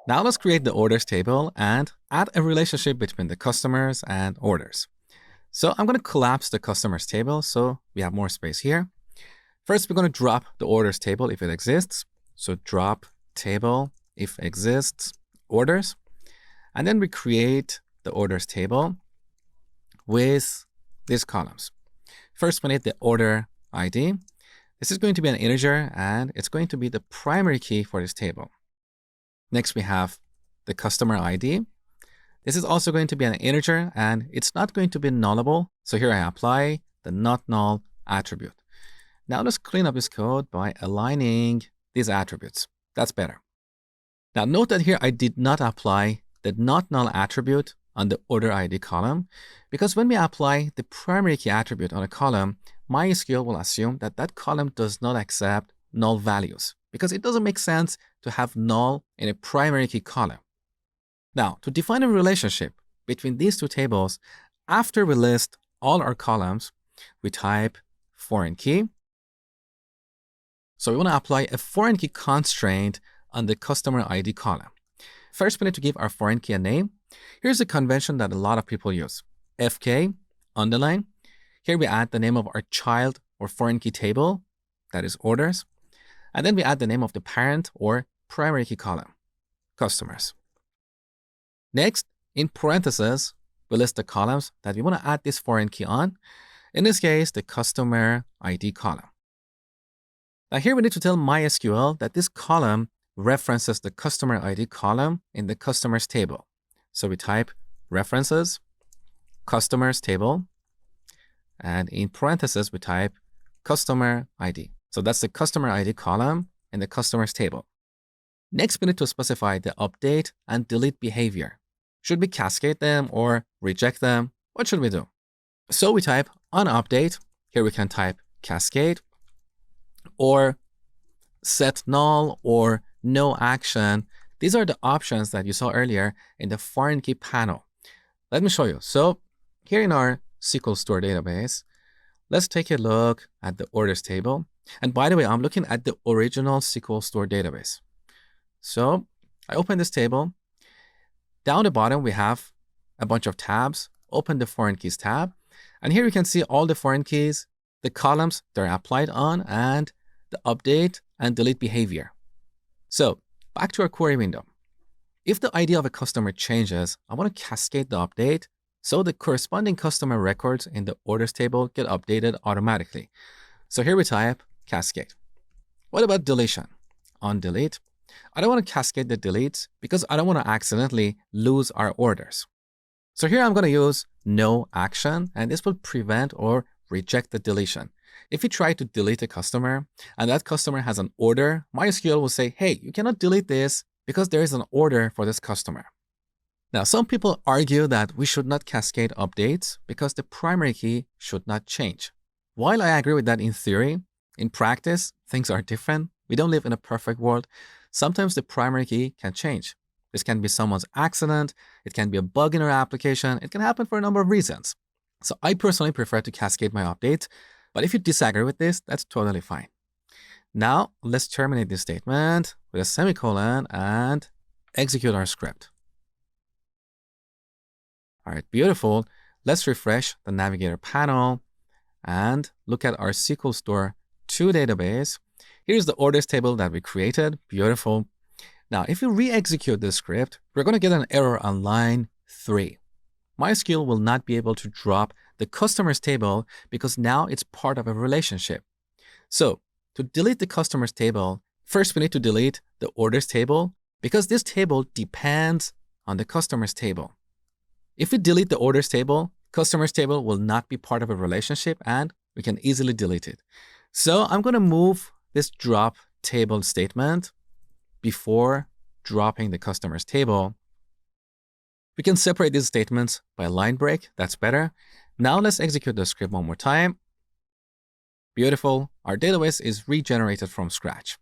Now let's create the orders table and add a relationship between the customers and orders. So I'm going to collapse the customers table so we have more space here. First, we're going to drop the orders table if it exists. So drop table if exists orders. And then we create the orders table with these columns. First, we need the order ID. This is going to be an integer and it's going to be the primary key for this table. Next, we have the customer ID. This is also going to be an integer and it's not going to be nullable. So here I apply the not null attribute. Now let's clean up this code by aligning these attributes. That's better. Now note that here I did not apply the not null attribute on the order ID column because when we apply the primary key attribute on a column, MySQL will assume that that column does not accept null values because it doesn't make sense to have null in a primary key column. Now, to define a relationship between these two tables, after we list all our columns, we type foreign key. So we want to apply a foreign key constraint on the customer ID column. First, we need to give our foreign key a name. Here's a convention that a lot of people use. FK, underline. Here we add the name of our child or foreign key table, that is orders. And then we add the name of the parent or primary key column, customers. Next, in parentheses, we list the columns that we want to add this foreign key on. In this case, the customer ID column. Now here we need to tell MySQL that this column references the customer ID column in the customers table. So we type references, customers table, and in parentheses, we type customer ID. So that's the customer ID column in the customers table. Next, we need to specify the update and delete behavior. Should we cascade them or reject them? What should we do? So we type on update. Here we can type cascade or set null or no action. These are the options that you saw earlier in the foreign key panel. Let me show you. So here in our SQL Store database, let's take a look at the orders table. And by the way, I'm looking at the original SQL Store database. So I open this table. Down the bottom, we have a bunch of tabs. Open the foreign keys tab. And here you can see all the foreign keys, the columns they're applied on, and the update and delete behavior. So back to our query window. If the ID of a customer changes, I want to cascade the update so the corresponding customer records in the orders table get updated automatically. So here we type cascade. What about deletion? On delete. I don't want to cascade the deletes because I don't want to accidentally lose our orders. So here I'm going to use no action, and this will prevent or reject the deletion. If you try to delete a customer and that customer has an order, MySQL will say, hey, you cannot delete this because there is an order for this customer. Now, some people argue that we should not cascade updates because the primary key should not change. While I agree with that in theory, in practice, things are different. We don't live in a perfect world. Sometimes the primary key can change. This can be someone's accident. It can be a bug in our application. It can happen for a number of reasons. So I personally prefer to cascade my updates. But if you disagree with this, that's totally fine. Now, let's terminate this statement with a semicolon and execute our script. All right, beautiful. Let's refresh the Navigator panel and look at our SQL Store 2 database. Here's the orders table that we created. Beautiful. Now, if you re-execute this script, we're going to get an error on line 3. MySQL will not be able to drop the customers table because now it's part of a relationship. So to delete the customers table, first we need to delete the orders table because this table depends on the customers table. If we delete the orders table, customers table will not be part of a relationship and we can easily delete it. So I'm going to move this drop table statement before dropping the customers table. We can separate these statements by a line break. That's better. Now let's execute the script one more time. Beautiful. Our database is regenerated from scratch.